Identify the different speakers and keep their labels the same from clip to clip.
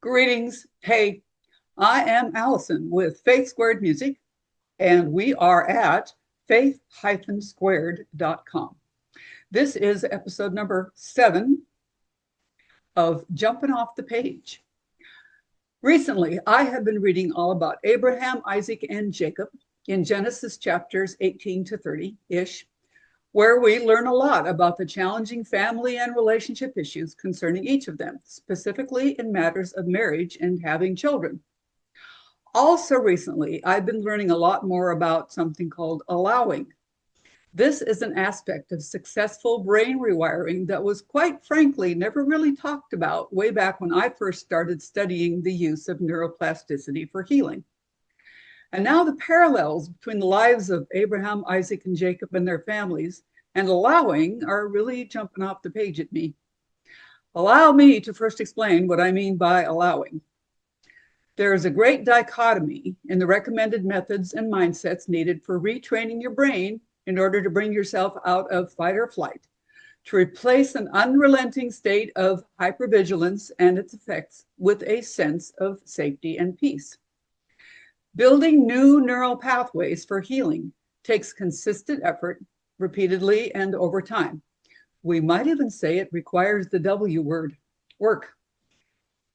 Speaker 1: Greetings. Hey, I am Allison with Faith Squared Music, and we are at faith-squared.com. This is episode number 7 of Jumping Off the Page. Recently, I have been reading all about Abraham, Isaac, and Jacob in Genesis chapters 18 to 30-ish, where we learn a lot about the challenging family and relationship issues concerning each of them, specifically in matters of marriage and having children. Also recently, I've been learning a lot more about something called allowing. This is an aspect of successful brain rewiring that was, quite frankly, never really talked about way back when I first started studying the use of neuroplasticity for healing. And now the parallels between the lives of Abraham, Isaac, and Jacob and their families and allowing are really jumping off the page at me. Allow me to first explain what I mean by allowing. There is a great dichotomy in the recommended methods and mindsets needed for retraining your brain in order to bring yourself out of fight or flight, to replace an unrelenting state of hypervigilance and its effects with a sense of safety and peace. Building new neural pathways for healing takes consistent effort, repeatedly and over time. We might even say it requires the W word, work.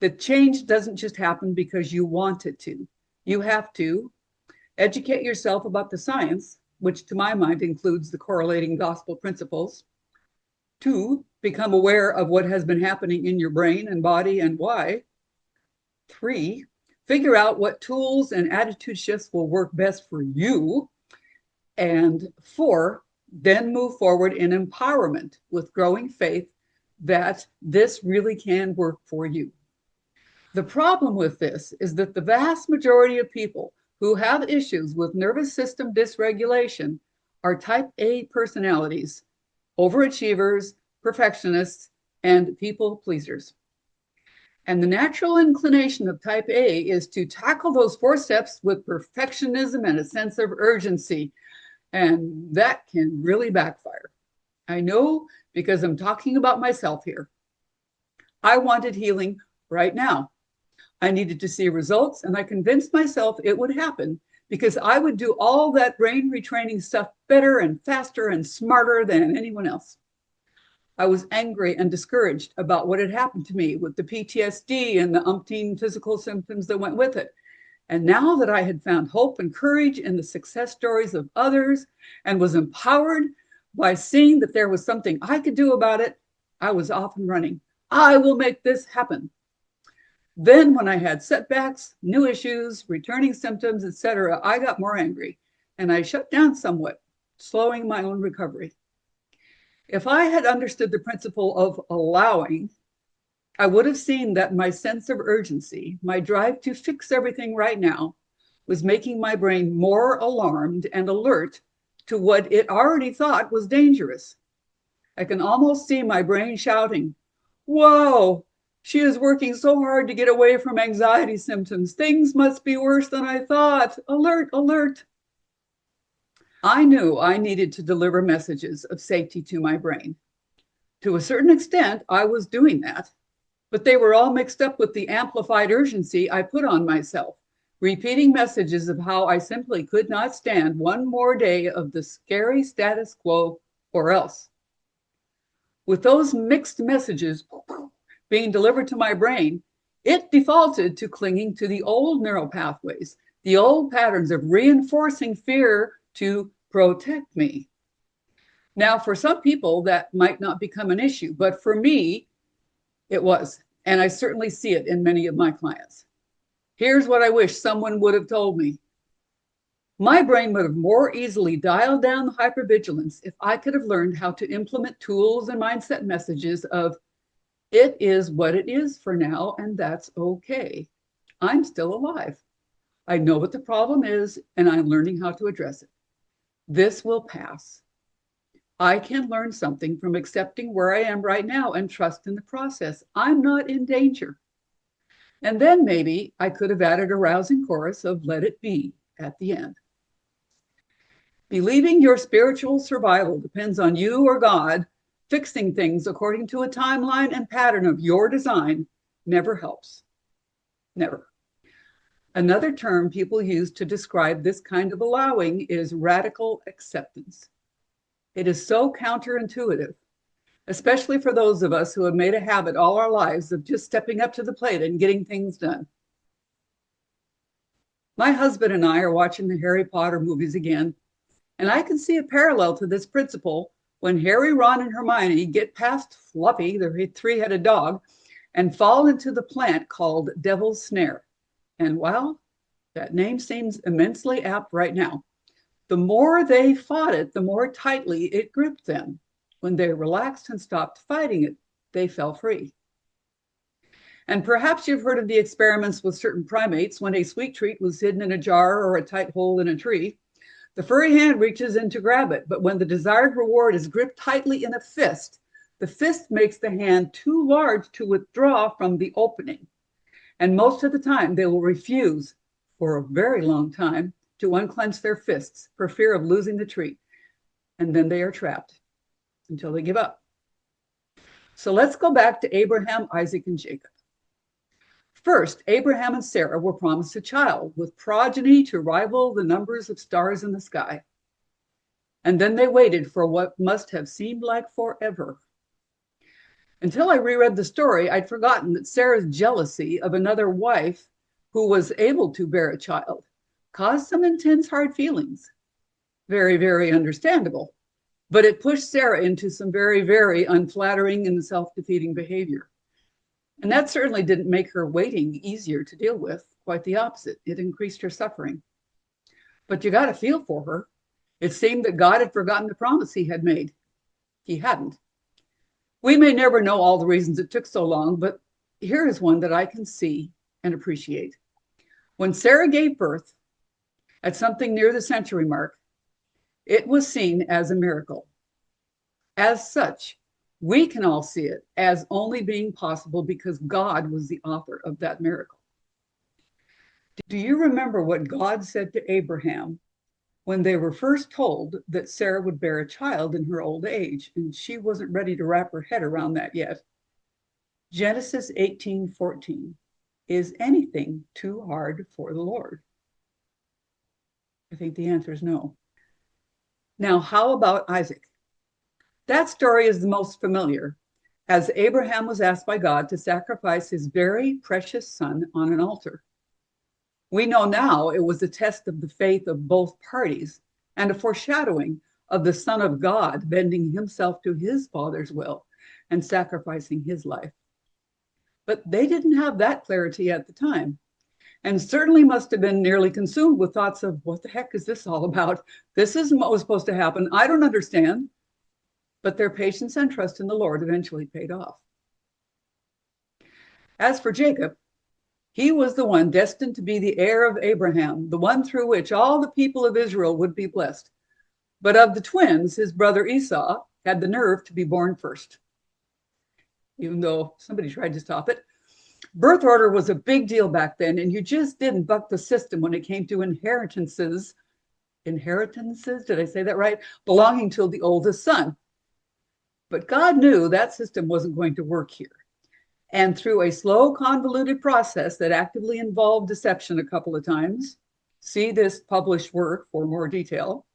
Speaker 1: The change doesn't just happen because you want it to. You have to educate yourself about the science, which to my mind includes the correlating gospel principles. 2, become aware of what has been happening in your brain and body and why. 3, figure out what tools and attitude shifts will work best for you. And 4, then move forward in empowerment with growing faith that this really can work for you. The problem with this is that the vast majority of people who have issues with nervous system dysregulation are type A personalities, overachievers, perfectionists, and people pleasers. And the natural inclination of type A is to tackle those 4 steps with perfectionism and a sense of urgency. And that can really backfire. I know because I'm talking about myself here. I wanted healing right now. I needed to see results, and I convinced myself it would happen because I would do all that brain retraining stuff better and faster and smarter than anyone else. I was angry and discouraged about what had happened to me with the PTSD and the umpteen physical symptoms that went with it. And now that I had found hope and courage in the success stories of others and was empowered by seeing that there was something I could do about it, I was off and running. I will make this happen. Then when I had setbacks, new issues, returning symptoms, etc., I got more angry and I shut down somewhat, slowing my own recovery. If I had understood the principle of allowing, I would have seen that my sense of urgency, my drive to fix everything right now, was making my brain more alarmed and alert to what it already thought was dangerous. I can almost see my brain shouting, "Whoa, she is working so hard to get away from anxiety symptoms. Things must be worse than I thought. Alert, alert." I knew I needed to deliver messages of safety to my brain. To a certain extent, I was doing that, but they were all mixed up with the amplified urgency I put on myself, repeating messages of how I simply could not stand one more day of the scary status quo or else. With those mixed messages being delivered to my brain, it defaulted to clinging to the old neural pathways, the old patterns of reinforcing fear to protect me. Now, for some people, that might not become an issue, but for me, it was, and I certainly see it in many of my clients. Here's what I wish someone would have told me. My brain would have more easily dialed down the hypervigilance if I could have learned how to implement tools and mindset messages of, it is what it is for now, and that's okay. I'm still alive. I know what the problem is, and I'm learning how to address it. This will pass. I can learn something from accepting where I am right now and trust in the process. I'm not in danger. And then maybe I could have added a rousing chorus of "let it be" at the end. Believing your spiritual survival depends on you or God fixing things according to a timeline and pattern of your design never helps. Never. Another term people use to describe this kind of allowing is radical acceptance. It is so counterintuitive, especially for those of us who have made a habit all our lives of just stepping up to the plate and getting things done. My husband and I are watching the Harry Potter movies again, and I can see a parallel to this principle when Harry, Ron, and Hermione get past Fluffy, the three-headed dog, and fall into the plant called Devil's Snare. And well, that name seems immensely apt right now. The more they fought it, the more tightly it gripped them. When they relaxed and stopped fighting it, they fell free. And perhaps you've heard of the experiments with certain primates when a sweet treat was hidden in a jar or a tight hole in a tree. The furry hand reaches in to grab it, but when the desired reward is gripped tightly in a fist, the fist makes the hand too large to withdraw from the opening. And most of the time, they will refuse for a very long time to unclench their fists for fear of losing the treat. And then they are trapped until they give up. So let's go back to Abraham, Isaac, and Jacob. First, Abraham and Sarah were promised a child with progeny to rival the numbers of stars in the sky. And then they waited for what must have seemed like forever. Until I reread the story, I'd forgotten that Sarah's jealousy of another wife who was able to bear a child caused some intense hard feelings. Very, very understandable. But it pushed Sarah into some very, very unflattering and self-defeating behavior. And that certainly didn't make her waiting easier to deal with. Quite the opposite. It increased her suffering. But you got to feel for her. It seemed that God had forgotten the promise he had made. He hadn't. We may never know all the reasons it took so long, but here is one that I can see and appreciate. When Sarah gave birth at something near the century mark, it was seen as a miracle. As such, we can all see it as only being possible because God was the author of that miracle. Do you remember what God said to Abraham when they were first told that Sarah would bear a child in her old age, and she wasn't ready to wrap her head around that yet? Genesis 18:14. Is anything too hard for the Lord? I think the answer is no. Now, how about Isaac? That story is the most familiar, as Abraham was asked by God to sacrifice his very precious son on an altar. We know now it was a test of the faith of both parties and a foreshadowing of the Son of God bending himself to his Father's will and sacrificing his life. But they didn't have that clarity at the time, and certainly must have been nearly consumed with thoughts of, what the heck is this all about? This isn't what was supposed to happen. I don't understand. But their patience and trust in the Lord eventually paid off. As for Jacob, he was the one destined to be the heir of Abraham, the one through which all the people of Israel would be blessed. But of the twins, his brother Esau had the nerve to be born first, even though somebody tried to stop it. Birth order was a big deal back then, and you just didn't buck the system when it came to inheritances, did I say that right? Belonging to the oldest son. But God knew that system wasn't going to work here. And through a slow, convoluted process that actively involved deception a couple of times, see this published work for more detail,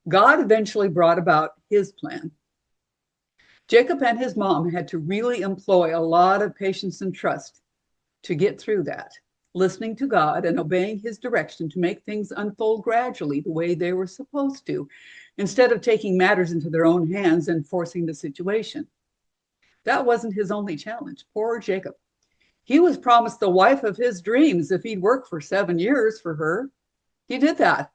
Speaker 1: God eventually brought about his plan. Jacob and his mom had to really employ a lot of patience and trust to get through that, listening to God and obeying his direction to make things unfold gradually the way they were supposed to, instead of taking matters into their own hands and forcing the situation. That wasn't his only challenge. Poor Jacob. He was promised the wife of his dreams if he'd work for 7 years for her. He did that.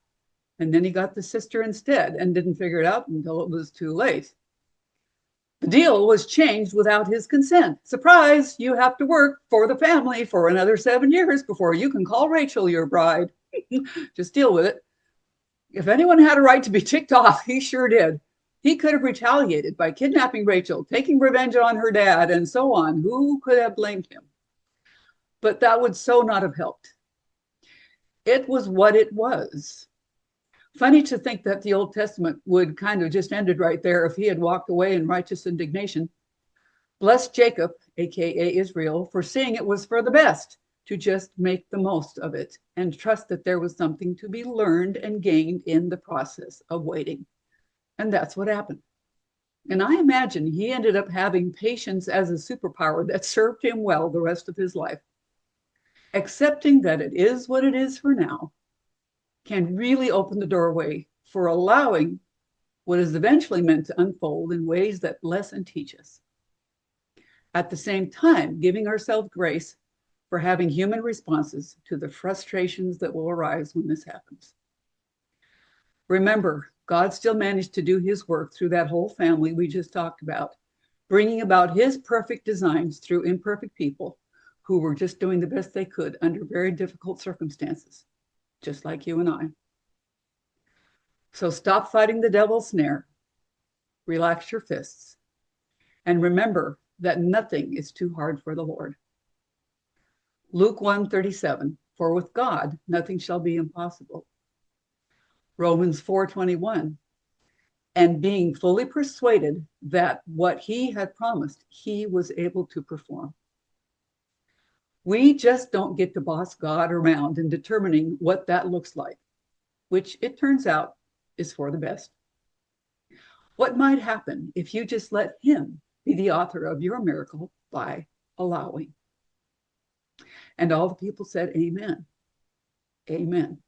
Speaker 1: And then he got the sister instead and didn't figure it out until it was too late. The deal was changed without his consent. Surprise, you have to work for the family for another 7 years before you can call Rachel your bride. Just deal with it. If anyone had a right to be ticked off, he sure did. He could have retaliated by kidnapping Rachel, taking revenge on her dad, and so on. Who could have blamed him? But that would so not have helped. It was what it was. Funny to think that the Old Testament would kind of just ended right there if he had walked away in righteous indignation. Bless Jacob, aka Israel, for seeing it was for the best to just make the most of it and trust that there was something to be learned and gained in the process of waiting. And that's what happened. And I imagine he ended up having patience as a superpower that served him well the rest of his life. Accepting that it is what it is for now can really open the doorway for allowing what is eventually meant to unfold in ways that bless and teach us. At the same time, giving ourselves grace for having human responses to the frustrations that will arise when this happens. Remember, God still managed to do his work through that whole family we just talked about, bringing about his perfect designs through imperfect people who were just doing the best they could under very difficult circumstances, just like you and I. So stop fighting the devil's snare, relax your fists, and remember that nothing is too hard for the Lord. Luke 1:37, for with God nothing shall be impossible. Romans 4:21, and being fully persuaded that what he had promised, he was able to perform. We just don't get to boss God around in determining what that looks like, which it turns out is for the best. What might happen if you just let him be the author of your miracle by allowing? And all the people said, amen. Amen.